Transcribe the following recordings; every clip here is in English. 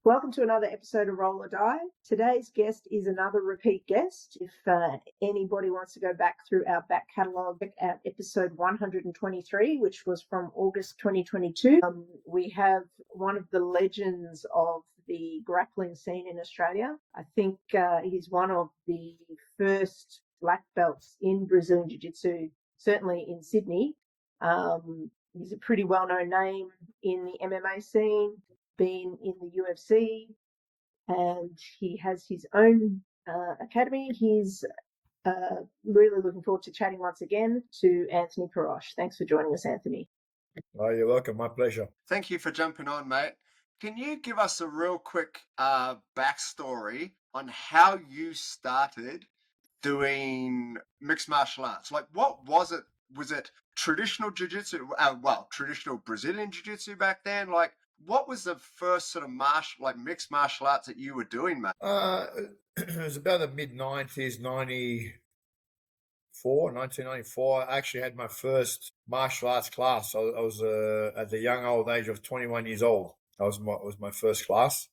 Welcome to another episode of Roll or Die. Today's guest is another repeat guest. If anybody wants to go back through our back catalogue at episode 123, which was from August 2022, we have one of the legends of the grappling scene in Australia. I think he's one of the first black belts in Brazilian Jiu-Jitsu, certainly in Sydney. He's a pretty well-known name in the MMA scene, been in the UFC, and he has his own academy. He's really looking forward to chatting once again to Anthony Perosh. Thanks for joining us, Anthony. Oh, you're welcome. My pleasure. Thank you for jumping on, mate. Can you give us a real quick backstory on how you started doing mixed martial arts? Like, what was it? Was it traditional jiu-jitsu? Traditional Brazilian jiu-jitsu back then? Like, what was the first sort of mixed martial arts that you were doing, mate? It was about the mid-90s, 1994. I actually had my first martial arts class. I was at the young old age of 21 years old. That was my first class.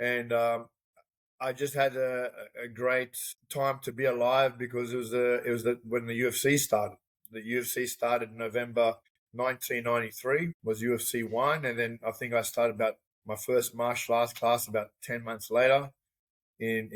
And I just had a great time to be alive because it was when the UFC started. The UFC started in November 1993, was UFC 1, and then I think I started about my first martial arts class about 10 months later in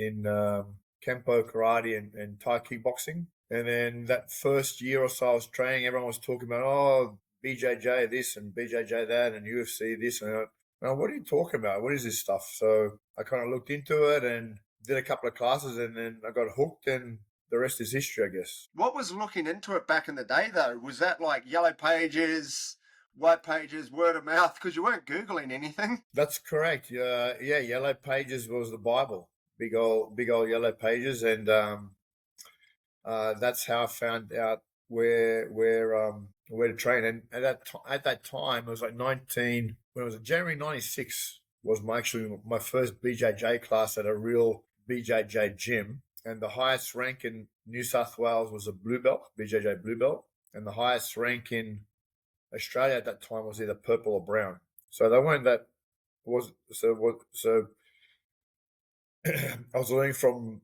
Kempo, karate, and Thai kickboxing. And then that first year or so I was training, everyone was talking about, oh, BJJ this and BJJ that and UFC this. And what are you talking about? What is this stuff? So I kind of looked into it and did a couple of classes, and then I got hooked, and the rest is history, I guess. What was looking into it back in the day, though? Was that like yellow pages, white pages, word of mouth? Because you weren't Googling anything. That's correct. Yeah, yellow pages was the Bible. Big old yellow pages, and that's how I found out where to train. And at that time, it was like when it was January '96 was my first BJJ class at a real BJJ gym, and the highest rank in New South Wales was a blue belt, BJJ blue belt, and the highest rank in Australia at that time was either purple or brown. So they weren't that was so. I was learning from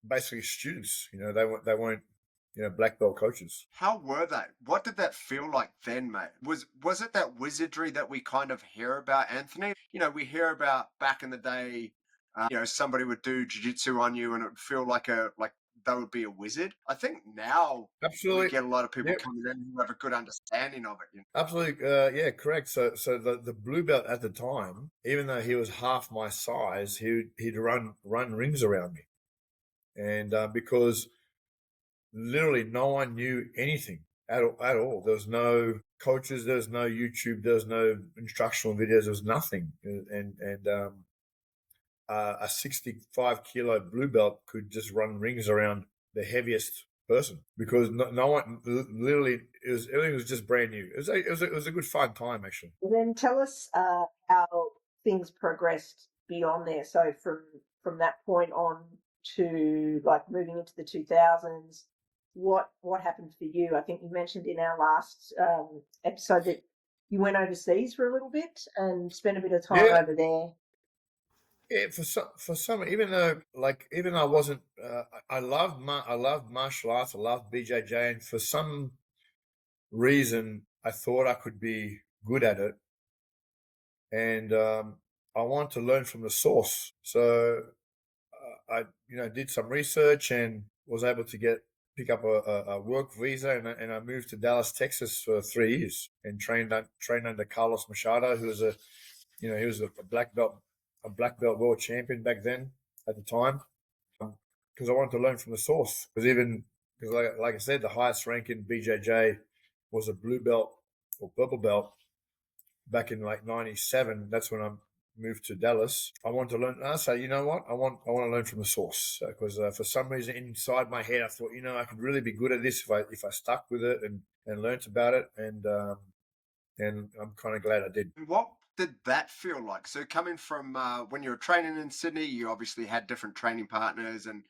basically students. They weren't black belt coaches. How were they? What did that feel like then, mate? Was it that wizardry that we kind of hear about, Anthony? We hear about back in the day, somebody would do jiu-jitsu on you and it would feel like they would be a wizard. I think now Absolutely, we get a lot of people yep. coming in who have a good understanding of it. Absolutely, yeah, correct. So the blue belt at the time, even though he was half my size, he'd run rings around me, and because literally no one knew anything at all. There was no coaches, there was no YouTube, there was no instructional videos, there was nothing. And a 65 kilo blue belt could just run rings around the heaviest person because no one literally everything was just brand new. It was a good fun time actually. Then tell us how things progressed beyond there. So from that point on to like moving into the 2000s, what happened for you? I think you mentioned in our last episode that you went overseas for a little bit and spent a bit of time over there. Yeah, for some, even though I wasn't, I loved martial arts, I loved BJJ, and for some reason I thought I could be good at it, and I wanted to learn from the source. So I did some research and was able to pick up a work visa, and I moved to Dallas, Texas for 3 years and trained under Carlos Machado, who was he was a black belt world champion back then at the time, because I wanted to learn from the source. Because like I said, the highest rank in BJJ was a blue belt or purple belt back in like '97. That's when I moved to Dallas. I wanted to learn. I said, you know what? I want to learn from the source because for some reason inside my head, I thought, I could really be good at this if I stuck with it and learnt about it. And I'm kind of glad I did. What did that feel like? So coming from when you were training in Sydney, you obviously had different training partners and,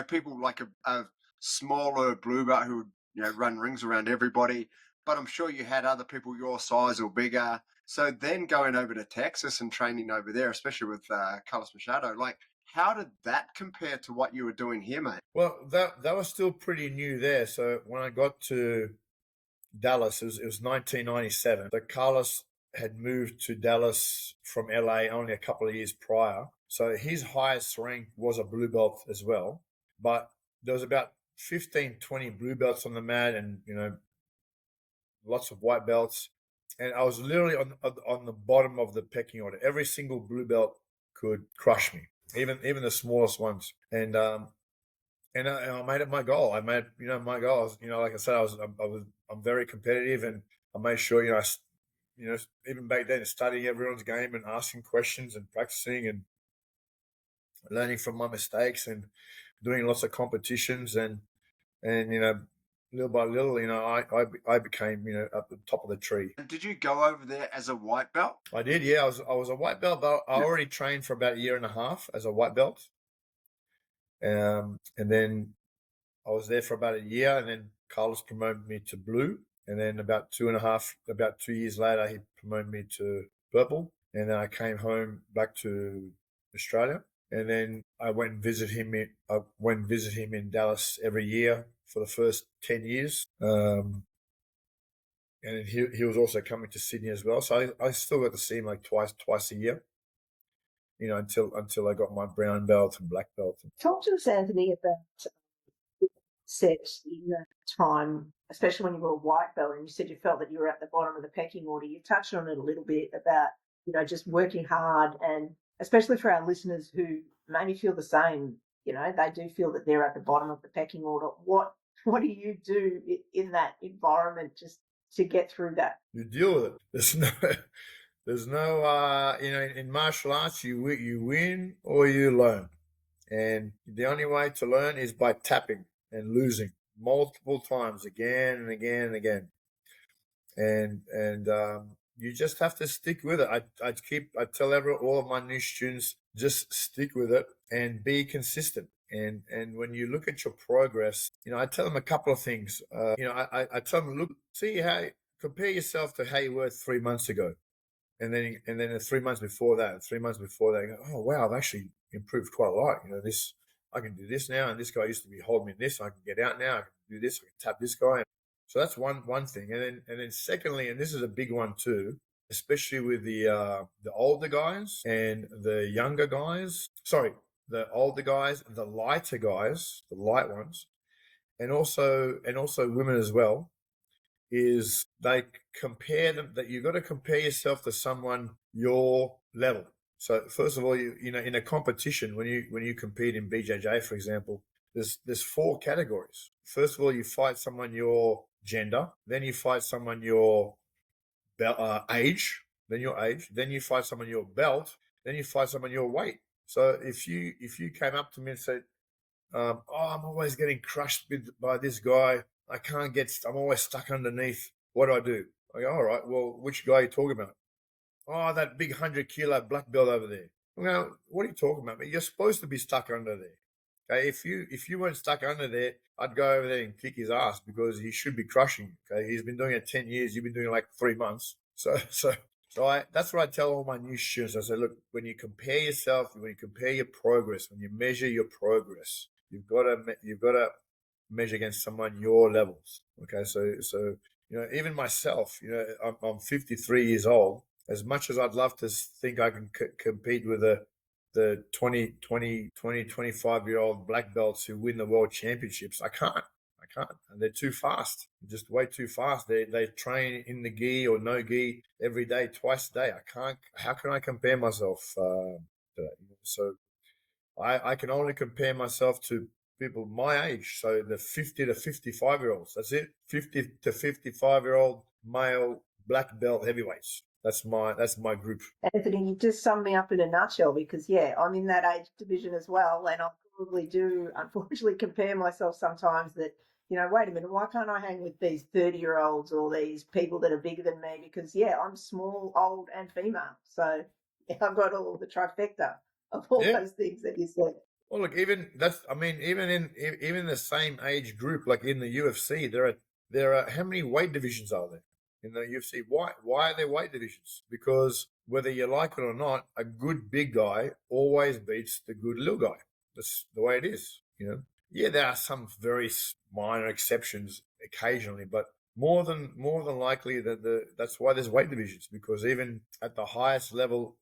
people like a smaller blue belt who would, run rings around everybody. But I'm sure you had other people your size or bigger. So then going over to Texas and training over there, especially with Carlos Machado, like how did that compare to what you were doing here, mate? Well, that was still pretty new there. So when I got to Dallas, it was 1997. So Carlos had moved to Dallas from LA only a couple of years prior. So his highest rank was a blue belt as well. But there was about 15, 20 blue belts on the mat, and lots of white belts. And I was literally on the bottom of the pecking order. Every single blue belt could crush me, even the smallest ones. And I made it my goal. I made my goal. Like I said, I'm very competitive, and I made sure even back then studying everyone's game and asking questions and practicing and learning from my mistakes and doing lots of competitions and little by little, I became at the top of the tree. And did you go over there as a white belt? I did, yeah. I was a white belt, but I already trained for about a year and a half as a white belt. And then I was there for about a year, and then Carlos promoted me to blue. And then about 2 years later, he promoted me to purple. And then I came home back to Australia. And then I went and visit him. I went and visit him in Dallas every year for the first 10 years. And he was also coming to Sydney as well. So I still got to see him like twice a year. Until I got my brown belt and black belt. Talk to us, Anthony, about set in that time, especially when you were a white belt, and you said you felt that you were at the bottom of the pecking order. You touched on it a little bit about, just working hard, and especially for our listeners who maybe feel the same, they do feel that they're at the bottom of the pecking order. What do you do in that environment just to get through that? You deal with it. There's no, in martial arts, you win or you learn. And the only way to learn is by tapping and losing multiple times, again and again and again. And you just have to stick with it. I tell all of my new students, just stick with it and be consistent. And when you look at your progress, I tell them a couple of things. I tell them, compare yourself to how you were 3 months ago. And then 3 months before that, you go, oh wow, I've actually improved quite a lot. I can do this now, and this guy used to be holding me in this. I can get out now. I can do this. I can tap this guy. So that's one thing. And then secondly, and this is a big one too, especially with the older guys and the younger guys. Sorry, the older guys, the lighter guys, the light ones, and also women as well, is they compare them, that you've got to compare yourself to someone your level. So first of all, in a competition, when you compete in BJJ, for example, there's 4 categories. First of all, you fight someone your gender, then you fight someone your age, then your age, then you fight someone your belt, then you fight someone your weight. So if you came up to me and said, I'm always getting crushed by this guy, I'm always stuck underneath. What do? I go, all right, well, which guy are you talking about? Oh, that big 100-kilo black belt over there. Well, what are you talking about? You're supposed to be stuck under there. Okay, if you weren't stuck under there, I'd go over there and kick his ass, because he should be crushing. Okay, he's been doing it 10 years. You've been doing it like 3 months. So that's what I tell all my new students. I say, look, when you compare yourself, when you compare your progress, when you measure your progress, you've got to measure against someone your levels. Okay, so even myself, I'm 53 years old. As much as I'd love to think I can compete with the 25-year-old black belts who win the world championships, I can't. And they're too fast, just way too fast. They train in the gi or no gi every day, twice a day. I can't. How can I compare myself to that? So I can only compare myself to people my age. So the 50 to 55-year-olds. That's it. 50 to 55-year-old male black belt heavyweights. That's my group. Anthony, you just summed me up in a nutshell, because, I'm in that age division as well, and I probably do, unfortunately, compare myself sometimes that, wait a minute, why can't I hang with these 30-year-olds or these people that are bigger than me? Because, I'm small, old, and female. So I've got all the trifecta of all those things that you said. Well, look, even in the same age group, like in the UFC, there are how many weight divisions are there? in the UFC. Why are there weight divisions? Because whether you like it or not, a good big guy always beats the good little guy. That's the way it is, you know. Yeah, there are some very minor exceptions occasionally, but more than likely that's why there's weight divisions, because even at the highest level,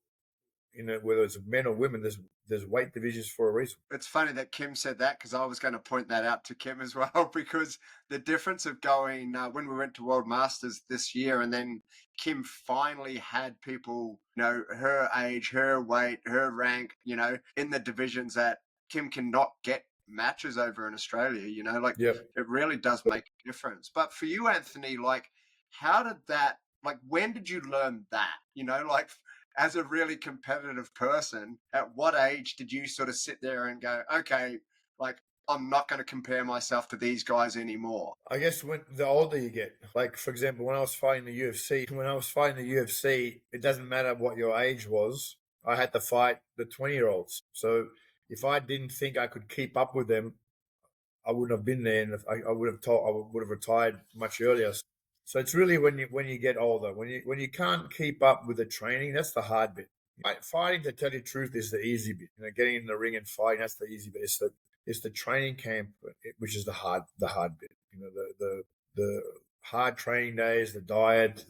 you know, whether it's men or women, there's weight divisions for a reason. It's funny that Kim said that, because I was going to point that out to Kim as well, because the difference of going when we went to World Masters this year, and then Kim finally had people, you know, her age, her weight, her rank, you know, in the divisions that Kim cannot get matches over in Australia, you know, like Yep. it really does make a difference. But for you, Anthony, like, how did that, like, when did you learn that, you know, like, as a really competitive person, at what age did you sort of sit there and go, okay, like, I'm not going to compare myself to these guys anymore? I guess when the older you get, like for example, when I was fighting the UFC, it doesn't matter what your age was. I had to fight the 20-year-olds. So if I didn't think I could keep up with them, I wouldn't have been there, and I would have retired much earlier. So it's really when you get older, when you can't keep up with the training, that's the hard bit. Fighting, to tell you the truth, is the easy bit. You know, getting in the ring and fighting, that's the easy bit. It's the training camp, which is the hard bit. You know, the hard training days, the diet,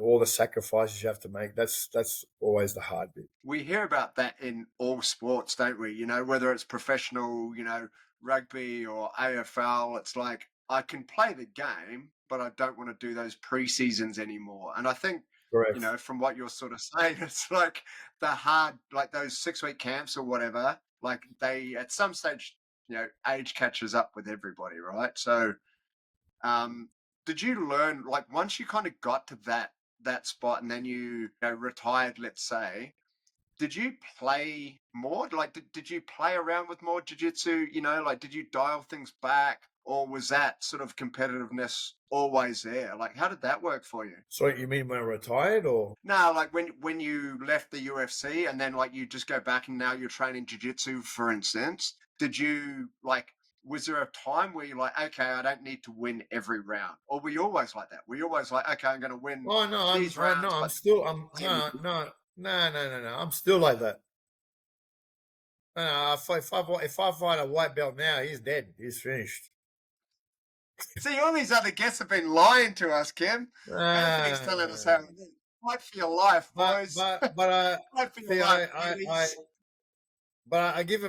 all the sacrifices you have to make. That's always the hard bit. We hear about that in all sports, don't we? You know, whether it's professional, you know, rugby or AFL, it's like, I can play the game, but I don't want to do those pre-seasons anymore. And I think, Correct. you know, from what you're sort of saying, it's like the hard, like those 6-week camps or whatever, like they, at some stage, you know, age catches up with everybody, right? So, did you learn, like, once you kind of got to that spot, and then you know, retired, let's say, did you play more? Like, did you play around with more jiu-jitsu? You know, like, did you dial things back, or was that sort of competitiveness always there? Like, how did that work for you? So you mean when I retired, or? No, like when you left the UFC, and then like you just go back and now you're training jiu-jitsu, for instance, did you like, was there a time where you're like, okay, I don't need to win every round? Or were you always like that? Were you always like, okay, I'm going to win Oh no, these rounds, I'm but still, no, no, I'm still like that. No, if I fight a white belt now, he's dead. He's finished. see, all these other guests have been lying to us, Kim. Anthony's telling us how Uh, it is. Fight for your life, but boys. but Fight for your see, life, I ladies. but I give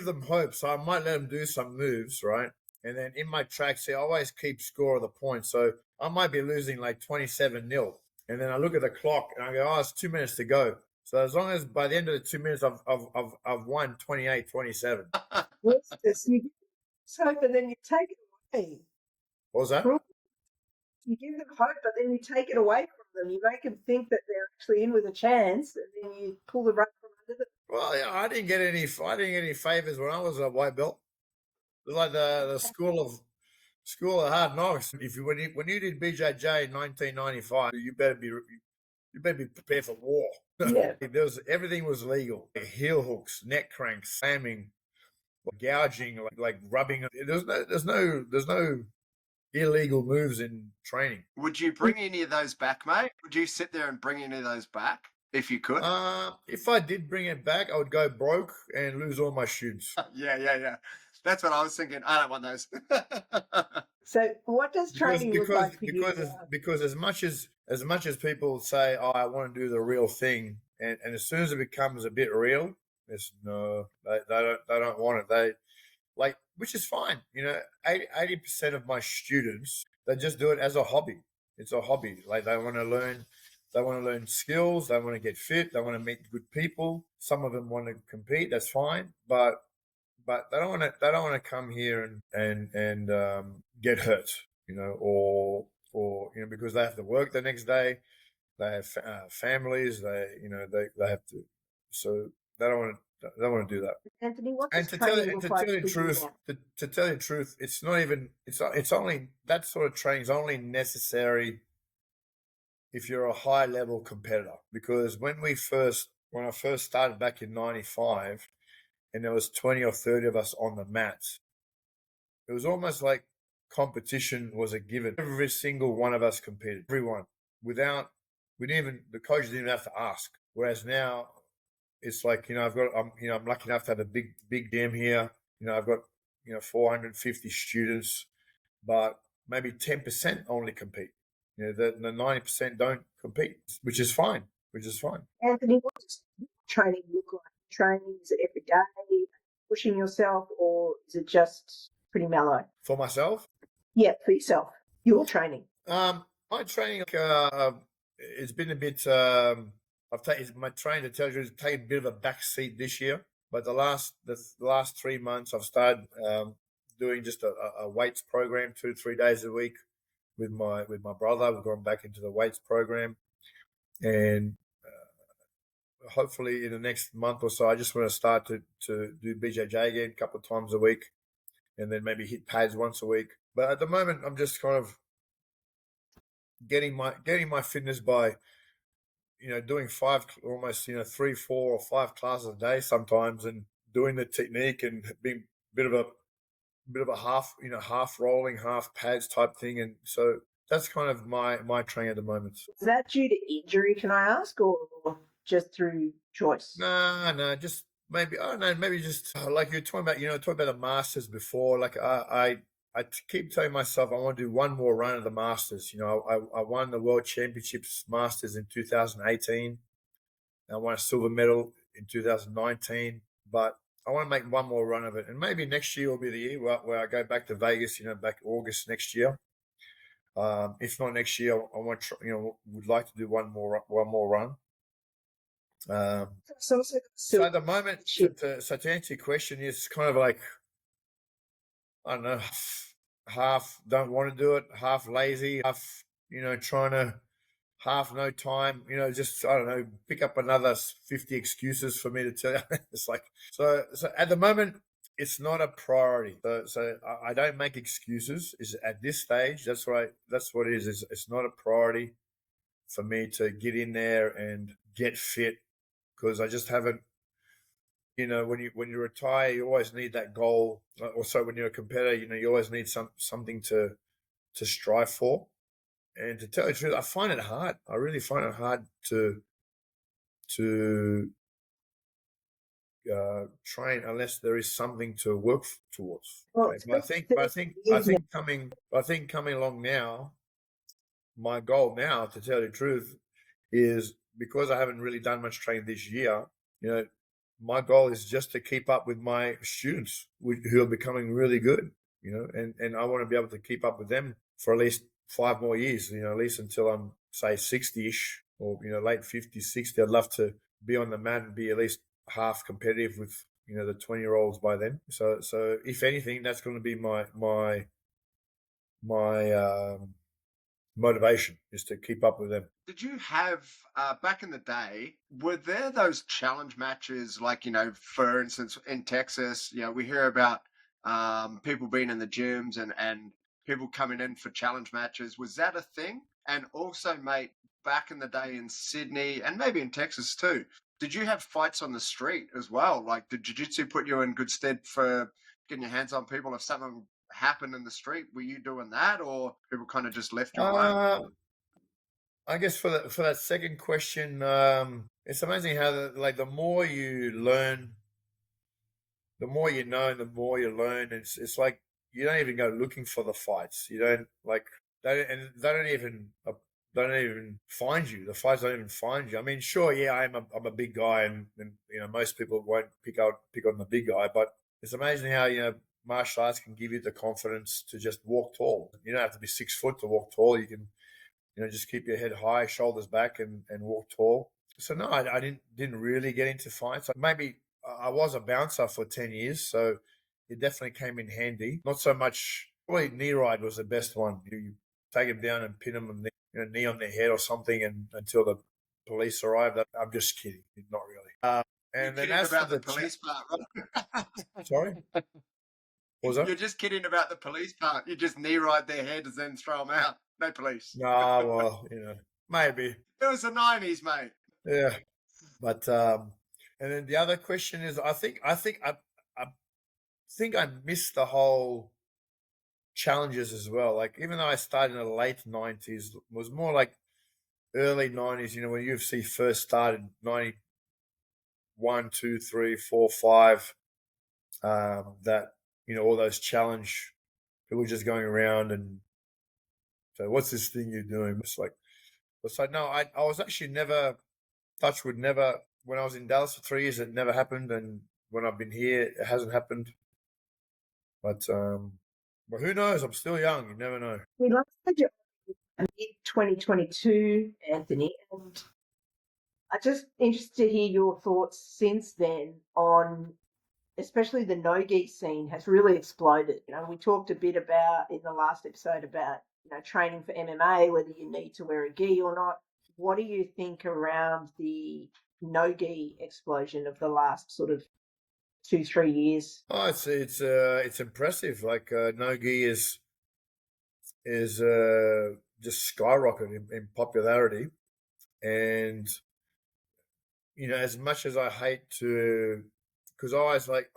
them hope. So I might let them do some moves, right? And then in my tracks, I always keep score of the points. So I might be losing like 27-0, and then I look at the clock and I go, oh, it's 2 minutes to go. So as long as by the end of the 2 minutes I've won 28-27. Yes, yes, you give them hope, and then you take it away. What was that? You give them hope, but then you take it away from them. You make them think that they're actually in with a chance, and then you pull the rug from under them. Well, yeah, I didn't get any favors when I was a white belt. It was like the school of hard knocks. If you when you did BJJ in 1995, you better be prepared for war. Yeah. Everything was legal. Heel hooks, neck cranks, slamming, gouging, like rubbing. There's no illegal moves in training. Would you bring any of those back, mate? Would you sit there and bring any of those back if you could? If I did bring it back, I would go broke and lose all my students. Yeah. That's what I was thinking. I don't want those. So, what does training look like for you? Because as much as people say, "Oh, I want to do the real thing," and as soon as it becomes a bit real, it's no, they don't want it. They like, which is fine. You know, 80% of my students, they just do it as a hobby. It's a hobby. Like they want to learn skills. They want to get fit. They want to meet good people. Some of them want to compete. That's fine, but they don't want to come here and get hurt, you know, or you know, because they have to work the next day. They have families. They have to, so they don't want to do that. Anthony, what does training look like for you now? To tell you the truth, it's not even. It's only that sort of training is only necessary if you're a high level competitor. Because when I first started back in '95, and there was 20 or 30 of us on the mats, it was almost like competition was a given. Every single one of us competed. Everyone. The coach didn't even have to ask. Whereas now, it's like, I'm lucky enough to have a big gym here. I've got 450 students, but maybe 10% only compete. The 90% don't compete, which is fine. Anthony, what does training look like? Training, is it every day, pushing yourself, or is it just pretty mellow? For myself, Yeah, for yourself, your training. my training, it's been a bit. I've taken my training, to tell you, has taken a bit of a back seat this year. But the last 3 months, I've started doing just a weights program 2-3 days a week with my brother. We've gone back into the weights program, and hopefully in the next month or so, I just want to start to do BJJ again a couple of times a week, and then maybe hit pads once a week. But at the moment, I'm just kind of getting my fitness by doing almost 3, 4, or 5 classes a day sometimes, and doing the technique and being a bit of a half rolling, half pads type thing. And so that's kind of my training at the moment. Is that due to injury, can I ask, or just through choice? No, just maybe, I don't know, maybe just like you're talking about, the Masters before. Like I keep telling myself I want to do one more run of the Masters. I won the World Championships Masters in 2018. I won a silver medal in 2019, but I want to make one more run of it, and maybe next year will be the year where I go back to Vegas. Back August next year. If not next year, I want to, would like to do one more run. So at the moment, to answer your question, it's kind of like, I don't know, half don't want to do it, half lazy, half trying to, half no time, just, I don't know, pick up another 50 excuses for me to tell you. It's like, so at the moment, it's not a priority. So I don't make excuses. Is at this stage, that's right. That's what it is. It's not a priority for me to get in there and get fit, because I just haven't. When you retire, you always need that goal. Also, when you're a competitor, you always need something to strive for. And to tell you the truth, I find it hard. I really find it hard to train unless there is something to work towards. Well, Okay? But I think coming along now, my goal now, to tell you the truth, is, because I haven't really done much training this year. My goal is just to keep up with my students who are becoming really good. And I want to be able to keep up with them for at least 5 more years. At least until I'm, say, 60ish, or late 50s, 60. I'd love to be on the mat and be at least half competitive with the 20-year-olds by then. So if anything, that's going to be my motivation, is to keep up with them. Did you have, back in the day, were there those challenge matches, like, for instance, in Texas, we hear about people being in the gyms and people coming in for challenge matches. Was that a thing? And also, mate, back in the day in Sydney, and maybe in Texas too, did you have fights on the street as well? Like, did jiu-jitsu put you in good stead for getting your hands on people if something happened in the street? Were you doing that, or people kind of just left you alone? I guess for that second question, it's amazing how the more you learn, the more you know, and the more you learn. It's like you don't even go looking for the fights. You don't they don't even find you. The fights don't even find you. I mean, sure, yeah, I'm a big guy, and most people won't pick on the big guy, but it's amazing how martial arts can give you the confidence to just walk tall. You don't have to be 6 foot to walk tall. You can just keep your head high, shoulders back, and walk tall. So no, I didn't really get into fights. Maybe I was a bouncer for 10 years, so it definitely came in handy. Not so much. Probably knee ride was the best one. You take them down and pin them, and knee on their head or something, and until the police arrived. I'm just kidding, not really. And You're then kidding as about for the police part, right? sorry, what was that? You're just kidding about the police part. You just knee ride their heads and then throw them out. No police. No, well, maybe. It was the 90s, mate. Yeah, but and then the other question is, I think I missed the whole challenges as well. Like even though I started in the late 90s, it was more like early 90s, you know, when UFC first started, 91, 2, 3, 4, 5, that, you know, all those challenge people just going around and so what's this thing you're doing? It's like no, I was actually never, touch would never, when I was in Dallas for 3 years, it never happened. And when I've been here, it hasn't happened. But who knows? I'm still young. You never know. We last had you in mid 2022, Anthony, and I'm just interested to hear your thoughts since then on, especially the no-gi scene has really exploded. You know, we talked a bit about in the last episode about, you know, training for MMA, whether you need to wear a gi or not. What do you think around the no-gi explosion of the last sort of 2-3 years? Oh, it's impressive. Like no-gi is just skyrocketed in popularity, and you know, as much as I hate to, because I always like,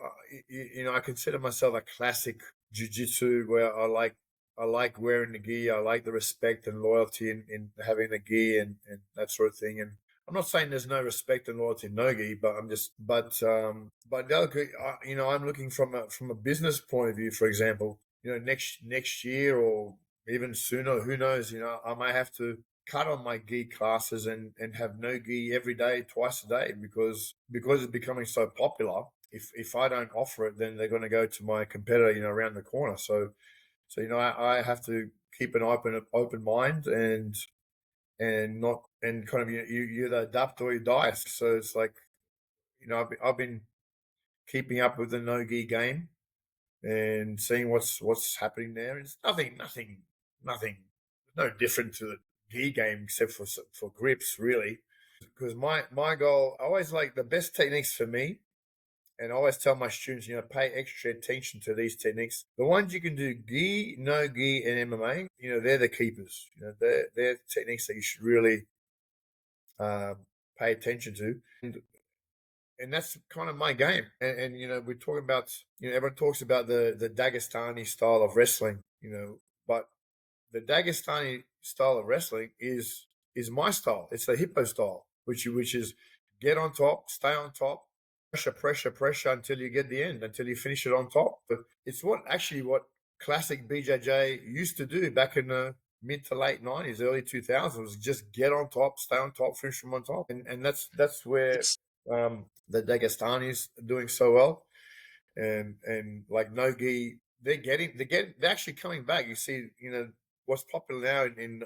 you know, I consider myself a classic jiu-jitsu where I like wearing the gi. I like the respect and loyalty in having the gi and that sort of thing. And I'm not saying there's no respect and loyalty in no gi, but but the other, you know, I'm looking from a business point of view. For example, you know, next year or even sooner, who knows? You know, I may have to cut on my gi classes and have no gi every day, twice a day, because it's becoming so popular. If I don't offer it, then they're going to go to my competitor, you know, around the corner. So you know, I have to keep an open mind and not and kind of you either adapt or you die. So it's like, you know, I've been keeping up with the no gi game and seeing what's happening there. It's nothing, no different to the gi game except for grips, really. Because my goal, I always like the best techniques for me, and I always tell my students, you know, pay extra attention to these techniques. The ones you can do gi, no gi, and MMA, you know, they're the keepers. You know, they're techniques that you should really um, pay attention to. And that's kind of my game. And you know, we're talking about, you know, everyone talks about the Dagestani style of wrestling, you know, but the Dagestani style of wrestling is my style. It's the hippo style, which is get on top, stay on top, pressure until you get the end, until you finish it on top. But it's what classic BJJ used to do back in the mid to late 90s, early 2000s, was just get on top, stay on top, finish from on top. And that's where It's the Dagestanis are doing so well. And like Nogi, they're actually coming back. You see, you know, what's popular now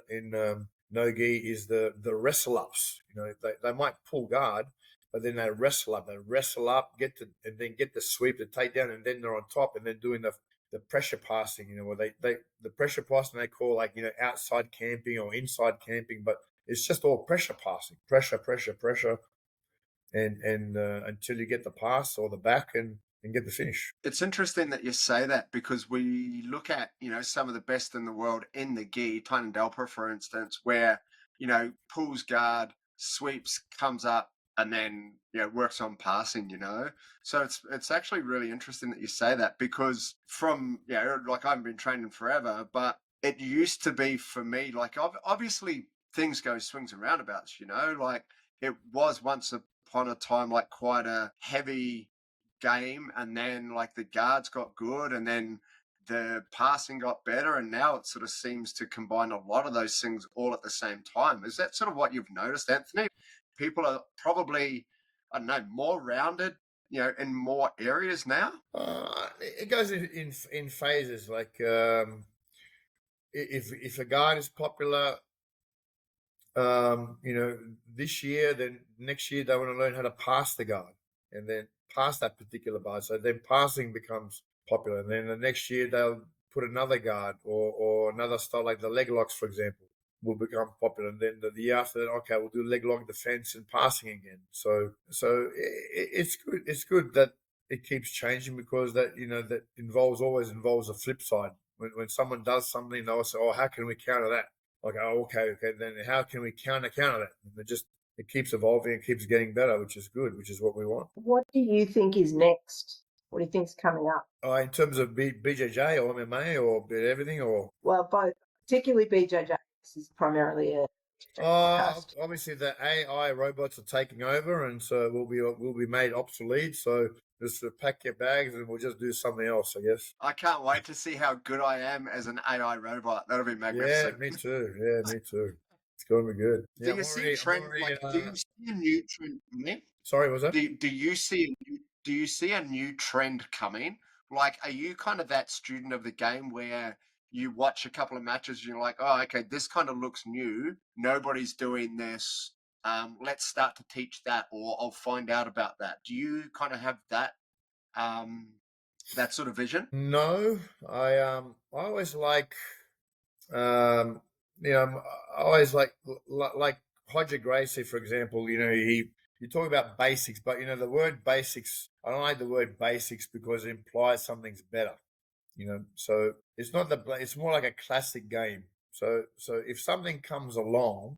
in Nogi is the wrestle ups. You know, they might pull guard, but then they wrestle up, and then get the sweep, the takedown, and then they're on top, and then doing the pressure passing. You know, where they the pressure passing they call, like, you know, outside camping or inside camping, but it's just all pressure passing, pressure, and until you get the pass or the back and get the finish. it's interesting that you say that because we look at, you know, some of the best in the world in the gi, Tynan Delper, for instance, where, you know, pulls guard, sweeps, comes up, and then, you know, works on passing, you know. So it's actually really interesting that you say that because from, you know, like I've been training forever, but it used to be for me, like obviously things go swings and roundabouts, you know, like it was once upon a time like quite a heavy game, and then like the guards got good, and then the passing got better, and now it sort of seems to combine a lot of those things all at the same time. Is that sort of what you've noticed, Anthony? People are probably, I don't know, more rounded, you know, in more areas now. It goes in phases. Like if a guard is popular, you know, this year, then next year they want to learn how to pass the guard, and then pass that particular guard. So then passing becomes popular, and then the next year they'll put another guard or another style, like the leg locks, for example, will become popular. And then the year after that, okay, we'll do leg lock defense and passing again. So it's good. It's good that it keeps changing, because that, you know, that always involves a flip side. When someone does something, they'll say, "Oh, how can we counter that?" Like, oh, okay, then how can we counter that? And it keeps evolving, it keeps getting better, which is good, which is what we want. What do you think is next What do you think's coming up? In terms of BJJ or MMA or everything, or Well, both, particularly BJJ. This is primarily a BJJ podcast. obviously the AI robots are taking over, and so we'll be made obsolete. So just pack your bags and we'll just do something else, I guess. I can't wait to see how good I am as an AI robot. That'll be Yeah, magnificent. me too. Yeah, me too. It's going to be good. Do Yeah, you see a trend? Like, do you see a new trend coming? sorry, was that? Do you see do you see a new trend coming? Like, are you kind of that student of the game where you watch a couple of matches and you're like, oh, okay, this kind of looks new. Nobody's doing this. Let's start to teach that, or I'll find out about that. Do you kind of have that that sort of vision? No, I always like um you know I always like Hodger Gracie, for example. You talk about basics, but the word basics, I don't like the word basics because it implies something's better. So it's more like a classic game. So if something comes along,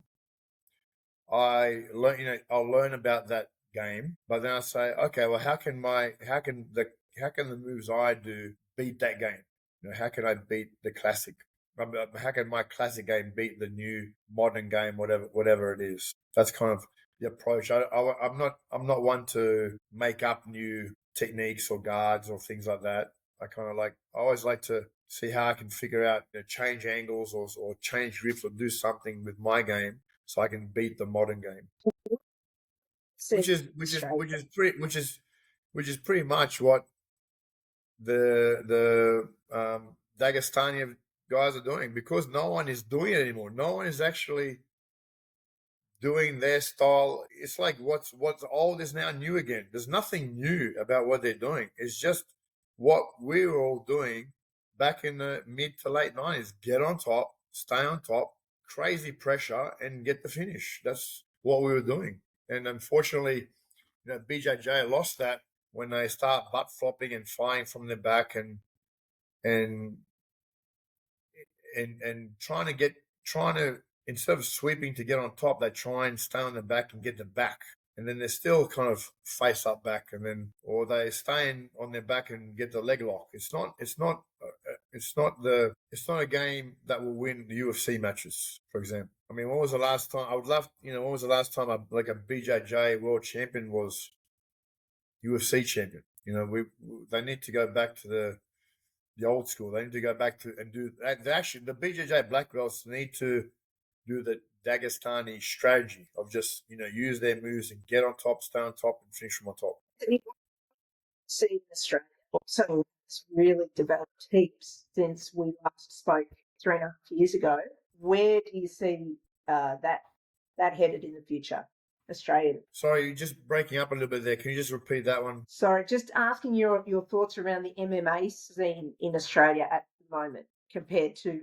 I'll learn about that game, but then I say, okay, well, how can the moves I do beat that game? How can I beat the classic? How can my classic game beat the new modern game, whatever it is? That's kind of the approach. I'm not one to make up new techniques or guards or things like that. I always like to see how I can figure out, change angles or change grips or do something with my game so I can beat the modern game, which See, is which is Australia. which is pretty which is pretty much what the Dagestani guys are doing, because no one is doing it anymore. No one is actually doing their style. It's like what's old is now new again. There's nothing new about what they're doing. It's just what we were all doing back in the mid to late 90s. Get on top, stay on top, crazy pressure, and get the finish. That's what we were doing. And unfortunately, BJJ lost that when they start butt flopping and flying from the back and and trying to instead of sweeping to get on top, they try and stay on the back and get the back, and then they're still kind of face up back, and then or they staying on their back and get the leg lock. It's not a game that will win the UFC matches, for example. I mean, when was the last time? I would love, when was the last time like a BJJ world champion was UFC champion? They need to go back to the old school. They need to go back to and do. Actually, the BJJ black belts need to do the Dagestani strategy of just use their moves and get on top, stay on top, and finish from on top. See, in Australia also has really developed heaps since we last spoke 3.5 years ago. Where do you see that headed in the future? Australian. Sorry, you're just breaking up a little bit there. Can you just repeat that one? Sorry, just asking your thoughts around the MMA scene in Australia at the moment,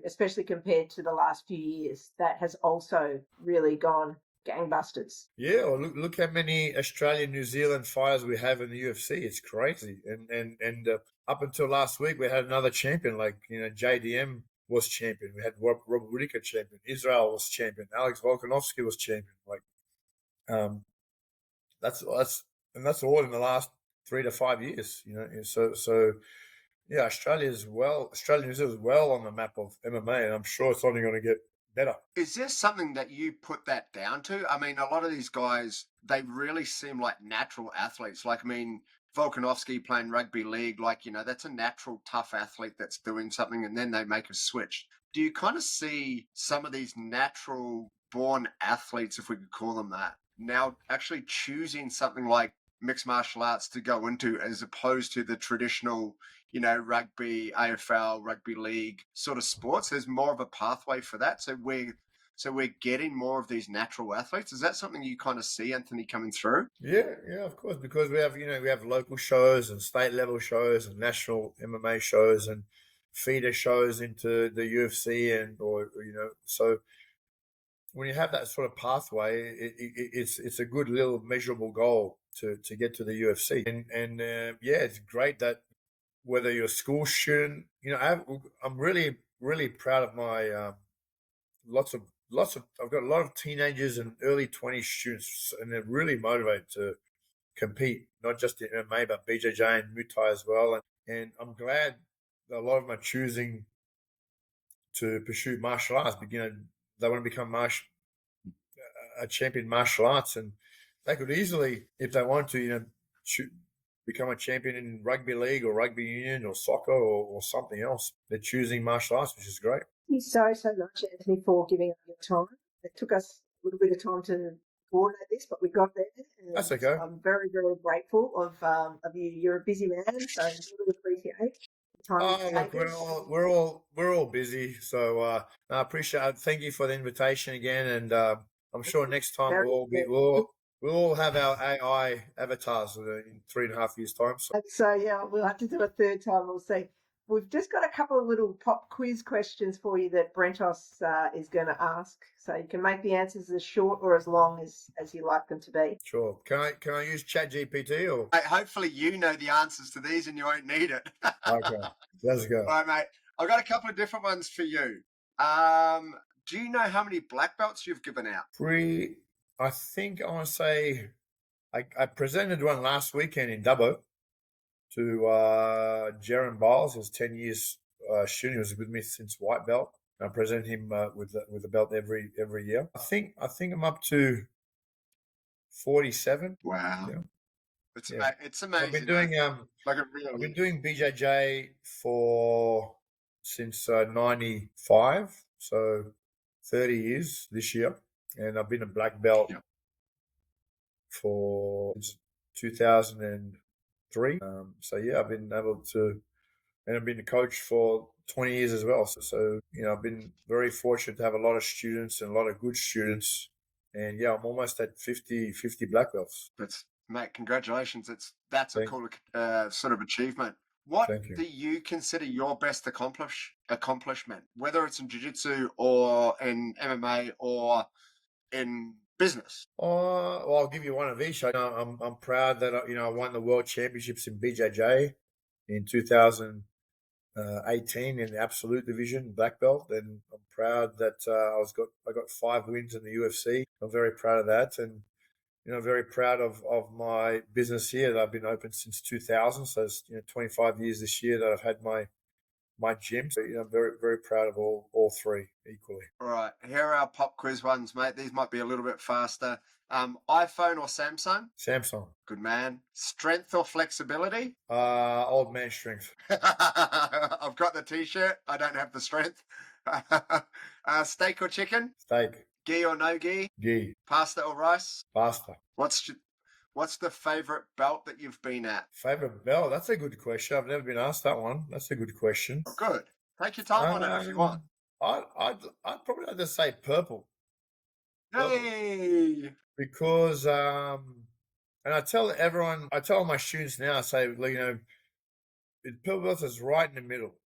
especially compared to the last few years. That has also really gone gangbusters. Yeah, well, look how many Australian, New Zealand fighters we have in the UFC. It's crazy, and up until last week, we had another champion. Like JDM was champion. We had Rob Whittaker champion. Israel was champion. Alex Volkanovski was champion. Like, that's all in the last 3 to 5 years. So yeah, Australia and New Zealand is well on the map of MMA, and I'm sure it's only going to get better. Is there something that you put that down to? I mean, a lot of these guys, they really seem like natural athletes. Like, I mean, Volkanovski playing rugby league, like, that's a natural tough athlete that's doing something, and then they make a switch. Do you kind of see some of these natural born athletes, if we could call them that, now actually choosing something like mixed martial arts to go into as opposed to the traditional rugby, AFL, rugby league sort of sports? There's more of a pathway for that. So we're getting more of these natural athletes. Is that something you kind of see, Anthony, coming through? Yeah, of course, because we have local shows and state level shows and national MMA shows and feeder shows into the UFC so when you have that sort of pathway, it's a good little measurable goal to get to the UFC, and yeah, it's great that whether you're a school student, I'm really proud of my lots of I've got a lot of teenagers and early 20s students, and they're really motivated to compete, not just in MMA, but BJJ and Muay Thai as well. And I'm glad that a lot of them are choosing to pursue martial arts, but they want to become a champion martial arts, and they could easily, if they want to, become a champion in rugby league or rugby union or soccer or something else. They're choosing martial arts, which is great. Thank you so much, Anthony, for giving up your time. It took us a little bit of time to coordinate this, but we got there. And That's okay. I'm very, very grateful of you. You're a busy man, so I really appreciate the time you've Look, taken. we're all busy, so I appreciate it. Thank you for the invitation again, and I'm sure next time we'll all have our AI avatars in 3.5 years' time. So yeah, we'll have to do a third time. We'll see. We've just got a couple of little pop quiz questions for you that Brentos is going to ask. So you can make the answers as short or as long as you like them to be. Sure. Can I use ChatGPT or? Hey, hopefully you know the answers to these and you won't need it. Okay, let's go. All right, mate. I've got a couple of different ones for you. Do you know how many black belts you've given out? I think I want to say I presented one last weekend in Dubbo to Jaron Biles. He was 10 years shooting. He was with me since white belt. I present him with a belt every year. I think I'm up to 47. Wow. Yeah. It's amazing. I've been doing I've been doing BJJ since 95, so 30 years this year, and I've been a black belt since 2003. So yeah, I've been able to, and I've been a coach for 20 years as well. So I've been very fortunate to have a lot of students and a lot of good students, and yeah, I'm almost at 50 black belts. Mate, congratulations! That's a cool sort of achievement. What do you consider your best accomplishment, whether it's in jiu-jitsu or in MMA or in business? Well, I'll give you one of each. I'm proud that I won the world championships in BJJ in 2018 in the absolute division, black belt, and I'm proud that I got 5 wins in the UFC. I'm very proud of that, and very proud of my business here that I've been open since 2000. So it's 25 years this year that I've had my gym. So I'm very, very proud of all three equally. All right, here are our pop quiz ones, mate. These might be a little bit faster. iPhone or Samsung? Samsung. Good man. Strength or flexibility? Old man strength. I've got the t-shirt. I don't have the strength. Steak or chicken? Steak. Ghee or no ghee? Ghee. Pasta or rice? Pasta. What's the favorite belt that you've been at? Favorite belt? That's a good question. I've never been asked that one. That's a good question. Oh, good. Take your time on it if you want. I'd probably have to say purple. Hey. Because and I tell all my students now, I say, purple belt is right in the middle,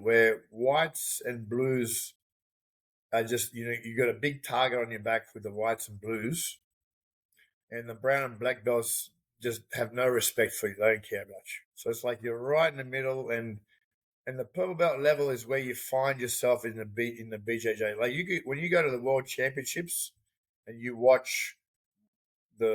where whites and blues are just, you got a big target on your back with the whites and blues, and the brown and black belts just have no respect for you. They don't care about you. So it's like you're right in the middle, and the purple belt level is where you find yourself in the BJJ. Like when you go to the world championships and you watch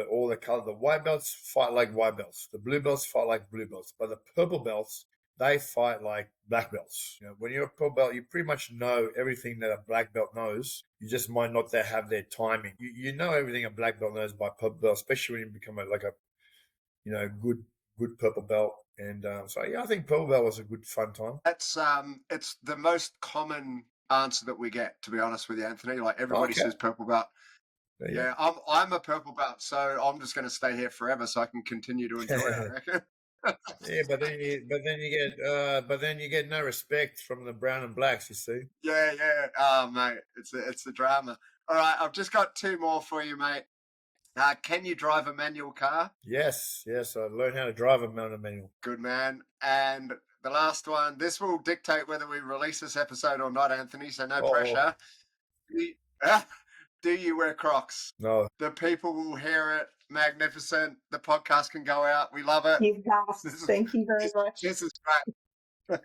all the color, the white belts fight like white belts, the blue belts fight like blue belts, but the purple belts, they fight like black belts. When you're a purple belt, you pretty much know everything that a black belt knows. You just might not have their timing. You know everything a black belt knows by purple belt, especially when you become a good purple belt. And so yeah, I think purple belt was a good fun time. That's it's the most common answer that we get, to be honest with you, Anthony. Like everybody says purple belt. Yeah, I'm a purple belt, so I'm just going to stay here forever, so I can continue to enjoy it. I reckon. Yeah, but then you get no respect from the brown and blacks. You see? Yeah. Oh, mate, it's the drama. All right, I've just got 2 more for you, mate. Can you drive a manual car? Yes. I learned how to drive a manual. Good man. And the last one. This will dictate whether we release this episode or not, Anthony. So no pressure. Do you wear Crocs? No. The people will hear it. Magnificent. The podcast can go out. We love it. You've passed. Thank you very much. This is great.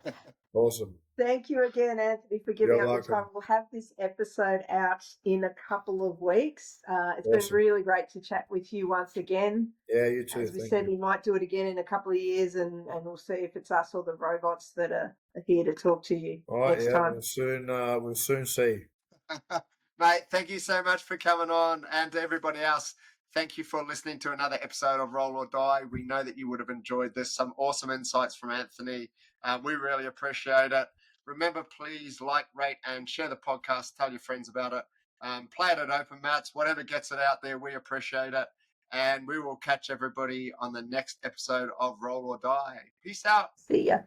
Awesome. Thank you again, Anthony, for giving You're up your time. welcome. We'll have this episode out in a couple of weeks. It's been Awesome. really great to chat with you once again. Yeah, you too. As we Thank said, you. we might do it again in a couple of years, and we'll see if it's us or the robots that are here to talk to you All right. next Yeah, time. we'll soon see. Mate, thank you so much for coming on, and to everybody else, thank you for listening to another episode of Roll or Die. We know that you would have enjoyed this. Some awesome insights from Anthony. We really appreciate it. Remember, please like, rate, and share the podcast. Tell your friends about it. Play it at open mats, whatever gets it out there. We appreciate it. And we will catch everybody on the next episode of Roll or Die. Peace out. See ya.